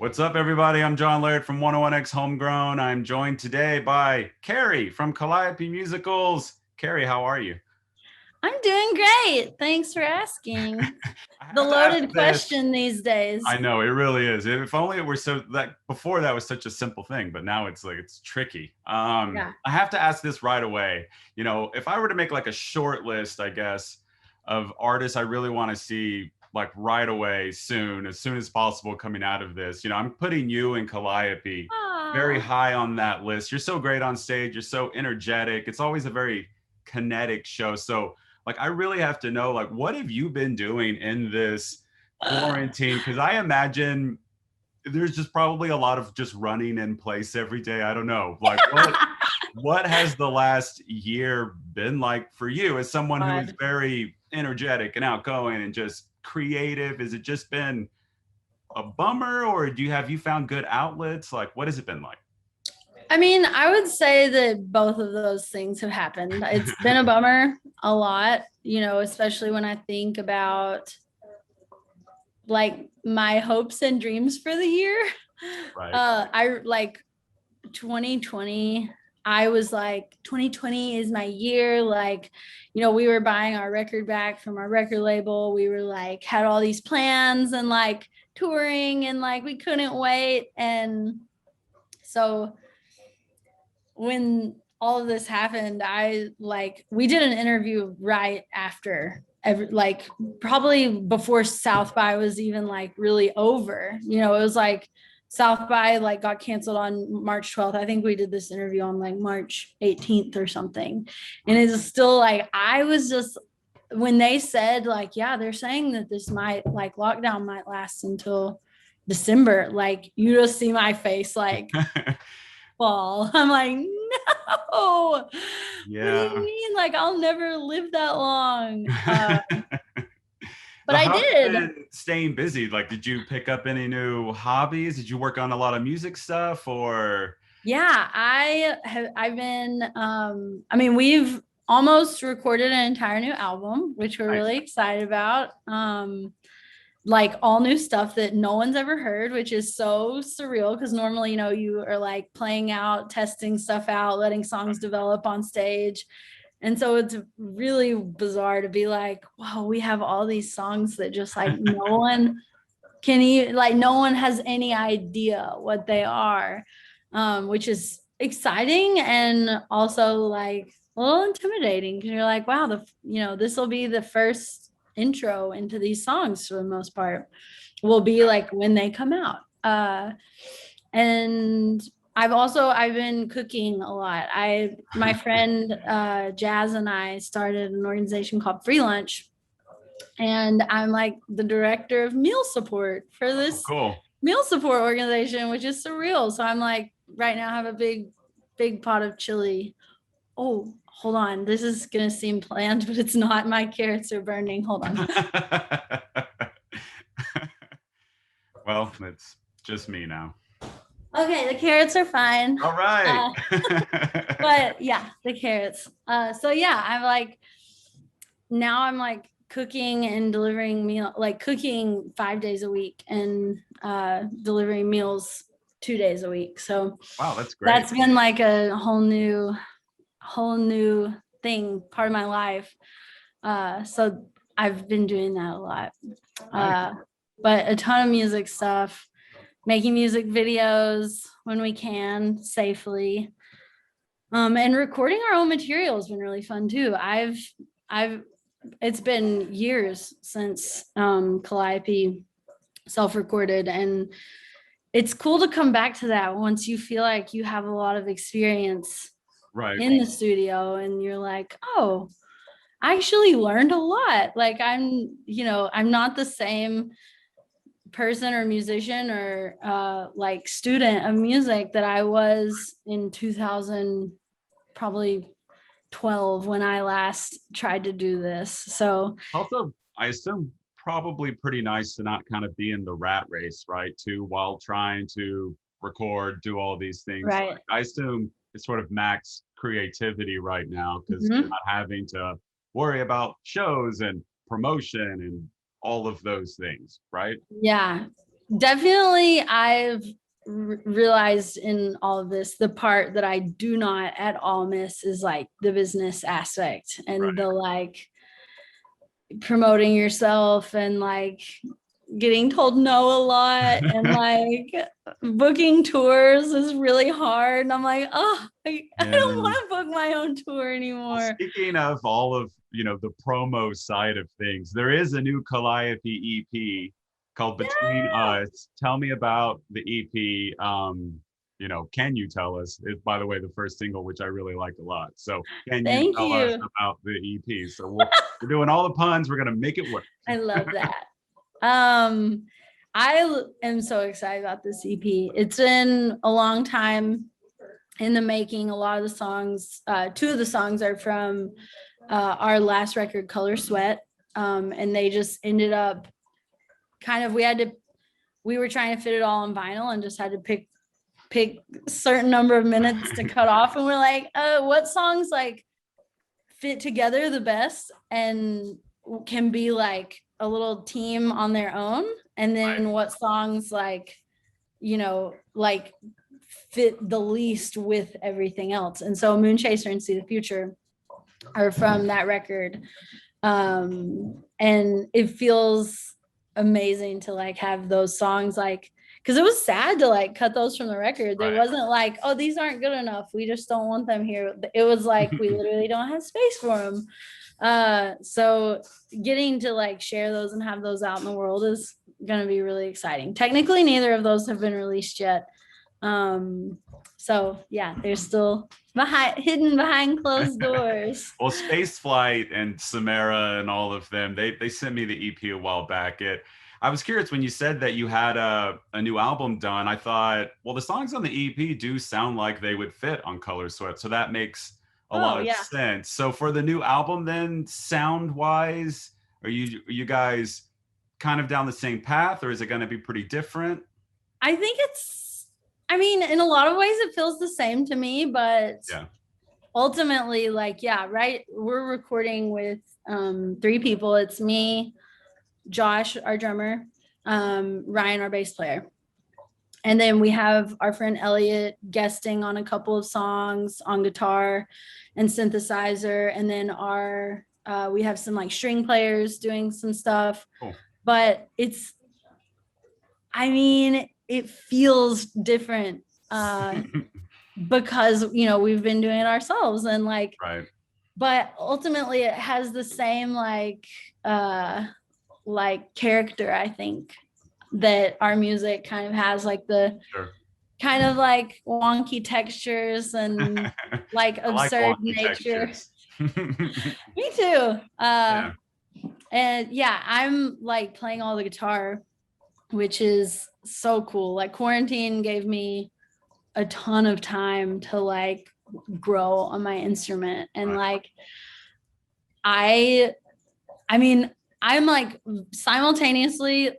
What's up, everybody? I'm John Laird from 101X Homegrown. I'm joined today by Carrie from Calliope Musicals. Carrie, how are you? I'm doing great. Thanks for asking. I The have to ask loaded this. question these days. I know it really is. If only it were so that before that was such a simple thing, but now it's like it's tricky. Yeah. I have to ask this right away. If I were to make like a short list, I guess, of artists I really want to see like right away, soon, as soon as possible, coming out of this. I'm putting you and Calliope very Aw. high on that list. You're so great on stage. You're so energetic. It's always a very kinetic show. So, like, I really have to know, like, what have you been doing in this quarantine? Because I imagine there's just probably a lot of just running in place every day. I don't know. Like, what has the last year been like for you as someone who is God. very energetic and outgoing and just creative? Has it just been a bummer, or have you found good outlets? Like, what has it been like? I mean, I would say that both of those things have happened. It's been a bummer a lot, especially when I think about like my hopes and dreams for the year. Right. I like 2020. I was like, 2020 is my year. Like, we were buying our record back from our record label. We were like, had all these plans and like touring, and like we couldn't wait. And so when all of this happened, we did an interview right after like probably before South by was even like really over. It was like South by like got canceled on March 12th. I think we did this interview on like March 18th or something. And it's still like, I was just, when they said like, yeah, they're saying that this might like lockdown might last until December, like you just see my face like fall. I'm like, no, what do you Yeah. mean? Like, I'll never live that long. But So I how have you did. been staying busy? Like, did you pick up any new hobbies? Did you work on a lot of music stuff, or? Yeah, I've been, I mean, we've almost recorded an entire new album, which we're Nice. really excited about. Like all new stuff that no one's ever heard, which is so surreal because normally, you are like playing out, testing stuff out, letting songs develop on stage. And so it's really bizarre to be like, wow, we have all these songs that just like no one can even, like, no one has any idea what they are, which is exciting and also like a little intimidating because you're like, wow, this will be the first intro into these songs for the most part, will be like when they come out. And I've been cooking a lot. My friend Jazz and I started an organization called Free Lunch, and I'm like the director of meal support for Oh, this cool. meal support organization, which is surreal. So I'm like, right now I have a big pot of chili. Oh, hold on. This is gonna seem planned, but it's not. My carrots are burning. Hold on. Well, it's just me now. Okay, the carrots are fine. All right. Uh, but yeah, the carrots. So yeah, I'm like cooking and delivering like cooking 5 days a week and delivering meals 2 days a week. So Wow, that's great. that's been like a whole new thing, part of my life. So I've been doing that a lot. Nice. Uh, but a ton of music stuff, making music videos when we can safely. And recording our own material has been really fun too. I've it's been years since Calliope self-recorded, and it's cool to come back to that once you feel like you have a lot of experience Right. in the studio and you're like, oh, I actually learned a lot. Like I'm not the same person or musician or like student of music that I was in 2000, probably 12, when I last tried to do this. So Also, I assume probably pretty nice to not kind of be in the rat race, right? Too, while trying to record, do all these things. right. Like, I assume it's sort of max creativity right now because you're Mhm. not having to worry about shows and promotion and all of those things, right? Yeah. definitely I've realized in all of this, the part that I do not at all miss is like the business aspect and Right. the like promoting yourself and like getting told no a lot and like booking tours is really hard. And I'm like, oh, I Yeah. don't want to book my own tour Well, anymore. speaking of all of, the promo side of things, there is a new Calliope EP called Between Yeah. Us. Tell me about the EP. Can you tell us? It's, by the way, the first single, which I really like a lot. So can you Thank tell us you. about the EP? So we're doing all the puns. We're gonna make it work. I love that. Um, I am so excited about this EP. It's been a long time in the making. A lot of the songs, two of the songs are from our last record, Color Sweat. And they just ended up kind of, we were trying to fit it all on vinyl and just had to pick a certain number of minutes to cut off. And we're like, what songs like fit together the best and can be like a little team on their own, and then what songs like like fit the least with everything else. And so Moon Chaser and See the Future are from that record, and it feels amazing to like have those songs, like, because it was sad to like cut those from the record. There wasn't like, oh, these aren't good enough, we just don't want them here. It was like we literally don't have space for them. So getting to like share those and have those out in the world is going to be really exciting. Technically neither of those have been released yet, so yeah, they're still hidden behind closed doors. Well, Spaceflight and Samara and all of them, they sent me the EP a while back. I was curious when you said that you had a new album done. I thought, well, the songs on the EP do sound like they would fit on Color Sweat, so that makes a lot of sense. So for the new album, then, sound wise, are you guys kind of down the same path, or is it going to be pretty different? I think I mean, in a lot of ways it feels the same to me, but ultimately, like, right, we're recording with 3 people. It's me, Josh, our drummer, Ryan, our bass player, and then we have our friend Elliot guesting on a couple of songs on guitar and synthesizer, and then we have some like string players doing some stuff. But it feels different because we've been doing it ourselves, and like, but ultimately it has the same like character, I think, that our music kind of has, like the kind of like wonky textures and like absurd nature. Me too. And I'm like playing all the guitar, which is so cool. Like, quarantine gave me a ton of time to like grow on my instrument, and like I mean, I'm like simultaneously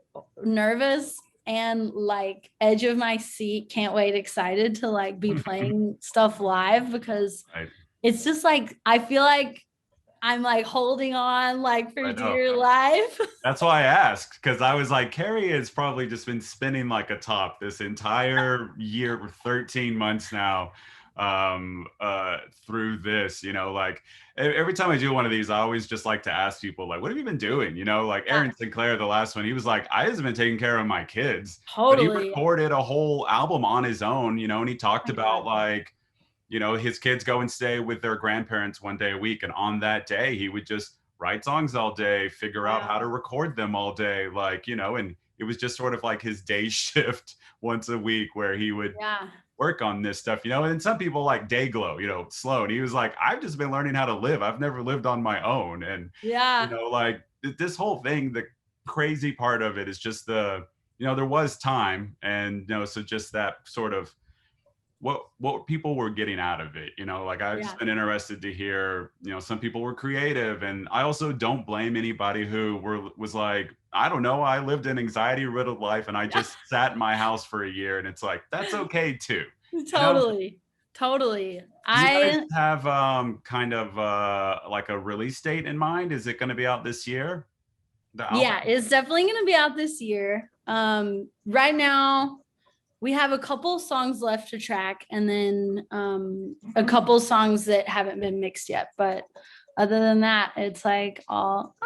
nervous and like edge of my seat, can't wait, excited to like be playing stuff live, because it's just like I feel like I'm like holding on like for dear life. That's why I asked, because I was like, Carrie has probably just been spinning like a top this entire year, 13 months now, through this, like every time I do one of these, I always just like to ask people, like, what have you been doing? Like Aaron Sinclair, the last one, he was like, I just been taking care of my kids. But he recorded a whole album on his own, and he talked about like, his kids go and stay with their grandparents one day a week. And on that day, he would just write songs all day, figure out how to record them all day. Like, and it was just sort of like his day shift once a week where he would work on this stuff, and some people like Dayglow, Sloan. He was like, I've just been learning how to live. I've never lived on my own. And, like this whole thing, the crazy part of it is just there was time. And, so just that sort of, what people were getting out of it, like I've just been interested to hear, some people were creative, and I also don't blame anybody who was like, I don't know, I lived an anxiety riddled life and I just sat in my house for a year, and it's like, that's okay too. Totally. Do you guys have kind of like a release date in mind? Is it going to be out this year? It's definitely going to be out this year. Right now we have a couple songs left to track, and then a couple songs that haven't been mixed yet. But other than that, it's like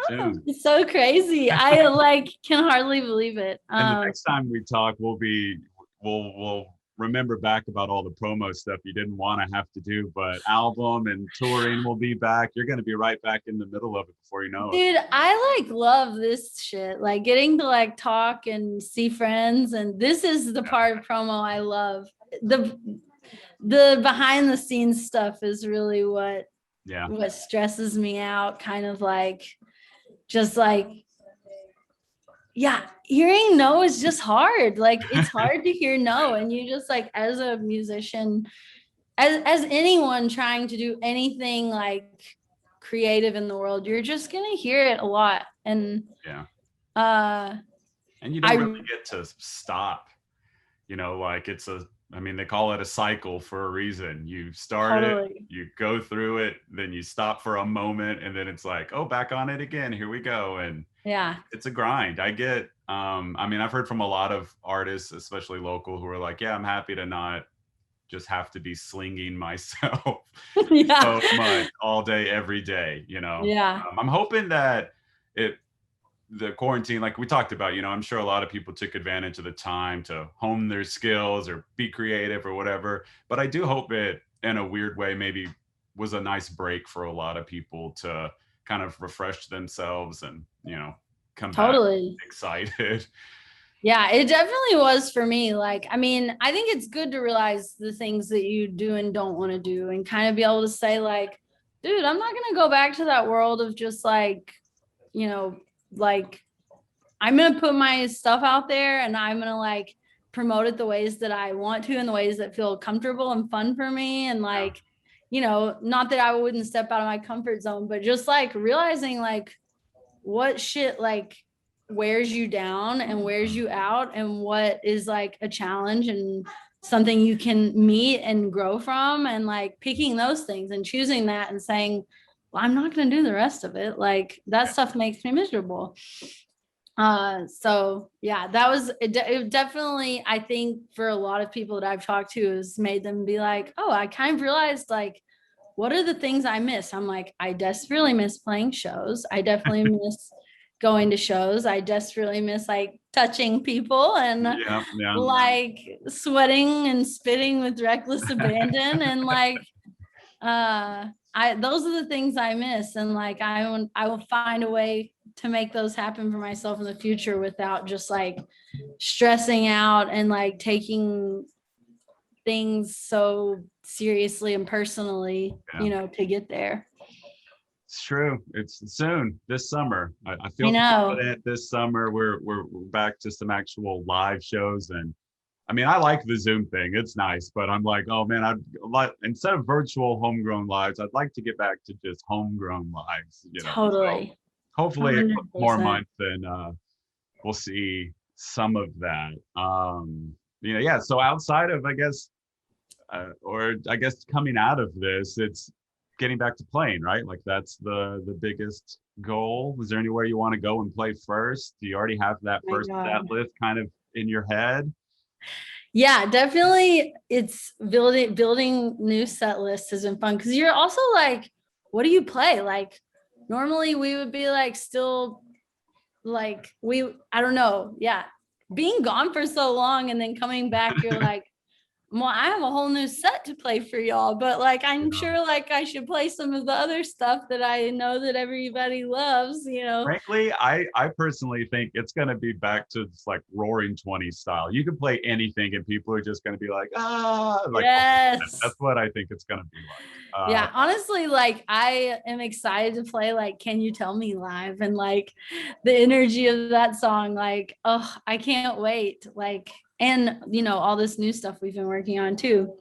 it's so crazy. I like can hardly believe it. And the next time we talk, we'll remember back about all the promo stuff you didn't want to have to do, but album and touring will be back. You're going to be right back in the middle of it before you know it. Dude, I like love this shit. Like getting to like talk and see friends, and this is the part of promo I love. The behind the scenes stuff is really what stresses me out, kind of like just like hearing no is just hard. Like it's hard to hear no, and you just like as a musician, as anyone trying to do anything like creative in the world, you're just gonna hear it a lot. And and you don't really get to stop, like they call it a cycle for a reason. You start it, you go through it, then you stop for a moment, and then it's like, oh, back on it again, here we go. And it's a grind. I get I've heard from a lot of artists, especially local, who are like, I'm happy to not just have to be slinging myself so much all day, every day, I'm hoping that the quarantine, like we talked about, I'm sure a lot of people took advantage of the time to hone their skills or be creative or whatever. But I do hope it, in a weird way, maybe was a nice break for a lot of people to kind of refresh themselves and, come back excited. Yeah, it definitely was for me. Like, I think it's good to realize the things that you do and don't want to do, and kind of be able to say like, dude, I'm not going to go back to that world of just like, like I'm going to put my stuff out there, and I'm going to like promote it the ways that I want to, and the ways that feel comfortable and fun for me. And like, not that I wouldn't step out of my comfort zone, but just like realizing like what shit like wears you down and wears you out, and what is like a challenge and something you can meet and grow from, and like picking those things and choosing that and saying, well, I'm not going to do the rest of it. Like that stuff makes me miserable. So yeah, that was it definitely, I think for a lot of people that I've talked to, has made them be like, oh, I kind of realized like, what are the things I miss? I'm like, I desperately miss playing shows. I definitely miss going to shows. I desperately miss like touching people and like sweating and spitting with reckless abandon. And like, those are the things I miss. And like, I will find a way to make those happen for myself in the future without just like stressing out and like taking things so seriously and personally, to get there. It's true. It's soon this summer. I feel confident this summer. We're back to some actual live shows, and I like the Zoom thing. It's nice, but I'm like, oh man, instead of virtual homegrown lives, I'd like to get back to just homegrown lives. Totally. So hopefully, 100%. A couple more months, and we'll see some of that. So outside of, I guess coming out of this, it's getting back to playing, right? Like that's the biggest goal. Is there anywhere you want to go and play first? Do you already have that first set list kind of in your head? Yeah, definitely. It's building new set lists has been fun, because you're also like, what do you play? Like normally we would be like still like I don't know. Yeah. Being gone for so long and then coming back, you're like, well, I have a whole new set to play for y'all, but like, I'm sure like I should play some of the other stuff that I know that everybody loves, Frankly, I personally think it's going to be back to just like Roaring 20s style. You can play anything and people are just going to be like, like, yes. That's what I think it's going to be like. Yeah, honestly, like I am excited to play like Can You Tell Me live, and like the energy of that song, like, oh, I can't wait. Like, and all this new stuff we've been working on too.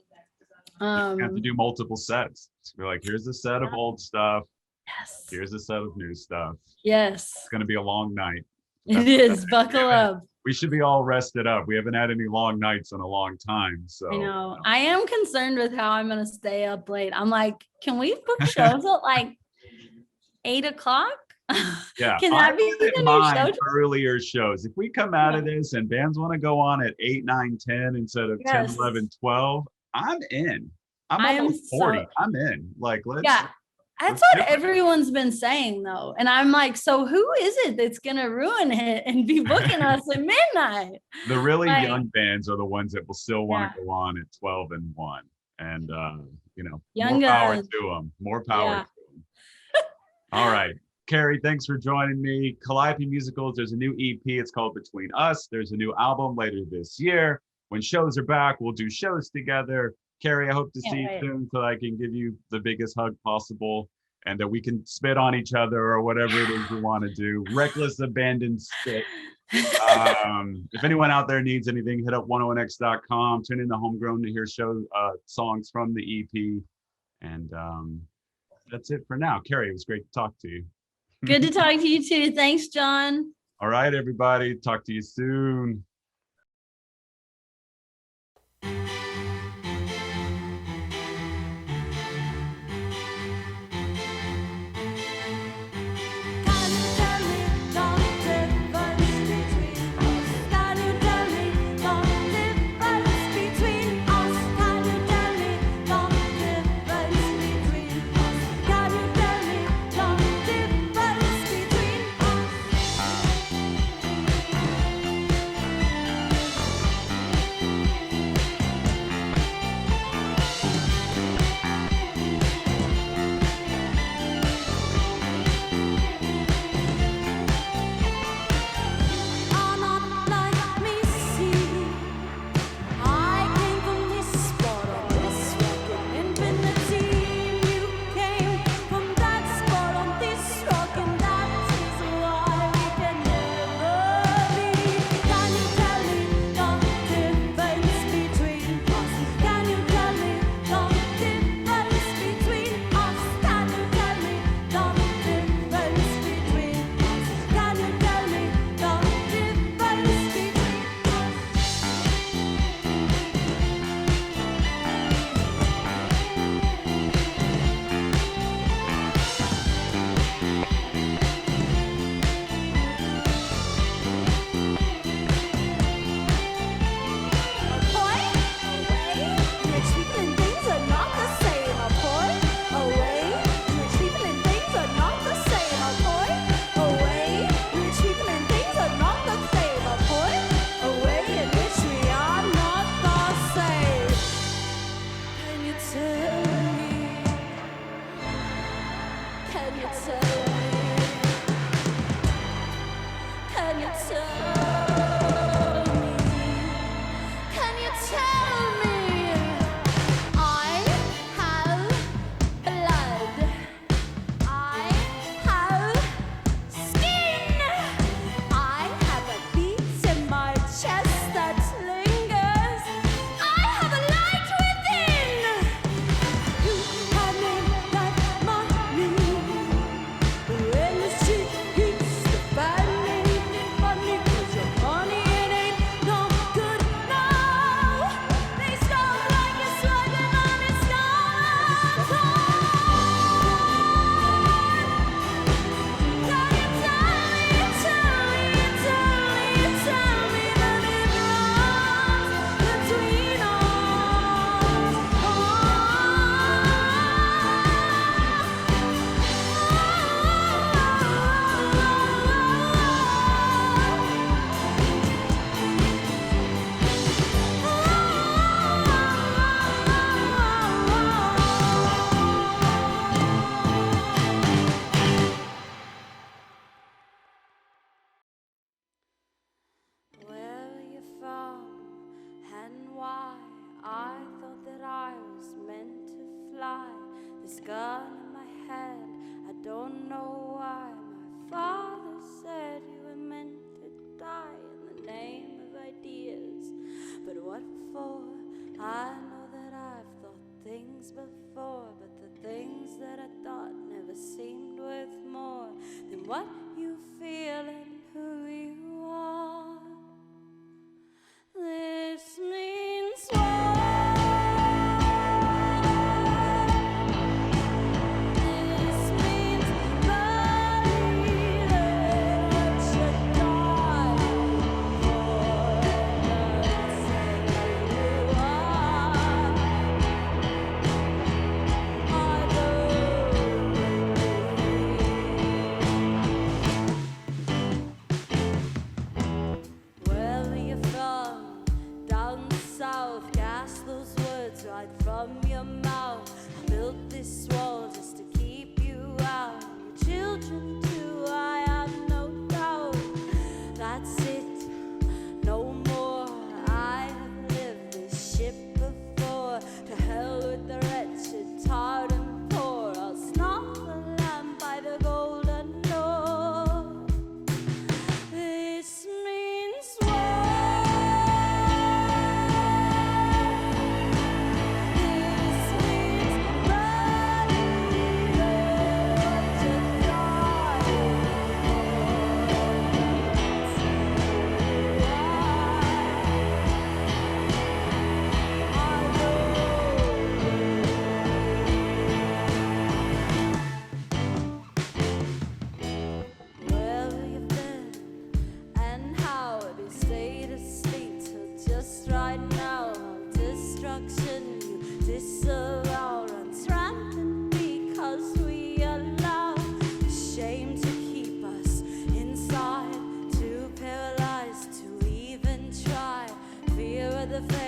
You have to do multiple sets. So you're like, here's a set of old stuff. Yes. Here's a set of new stuff. Yes. It's going to be a long night. It is. Buckle up. We should be all rested up. We haven't had any long nights in a long time. So I know. I am concerned with how I'm going to stay up late. I'm like, can we book shows at like 8 o'clock? Yeah, Can I that be wouldn't the new mind show? earlier shows. If we come out Yeah. of this and bands want to go on at 8, 9, 10 instead of 10, Yes. 11, 12, I'm in. I'm I am almost 40. so, I'm in. Like, yeah. That's let's do what it. everyone's been saying though. And I'm like, so who is it that's gonna ruin it and be booking us at midnight? The really Like, young bands are the ones that will still want yeah, to go on at 12 and 1. And, more young power to guns. them. More power Yeah. to them. All right. Carrie, thanks for joining me. Calliope Musicals, there's a new EP. It's called Between Us. There's a new album later this year. When shows are back, we'll do shows together. Carrie, I hope to see you soon so I can give you the biggest hug possible and that we can spit on each other or whatever it is you want to do. Reckless abandoned spit. If anyone out there needs anything, hit up 101x.com. Tune in to Homegrown to hear songs from the EP. And that's it for now. Carrie, it was great to talk to you. Good to talk to you too. Thanks, John. All right, everybody. Talk to you soon. What you feel and who you are. This means this means body. the face.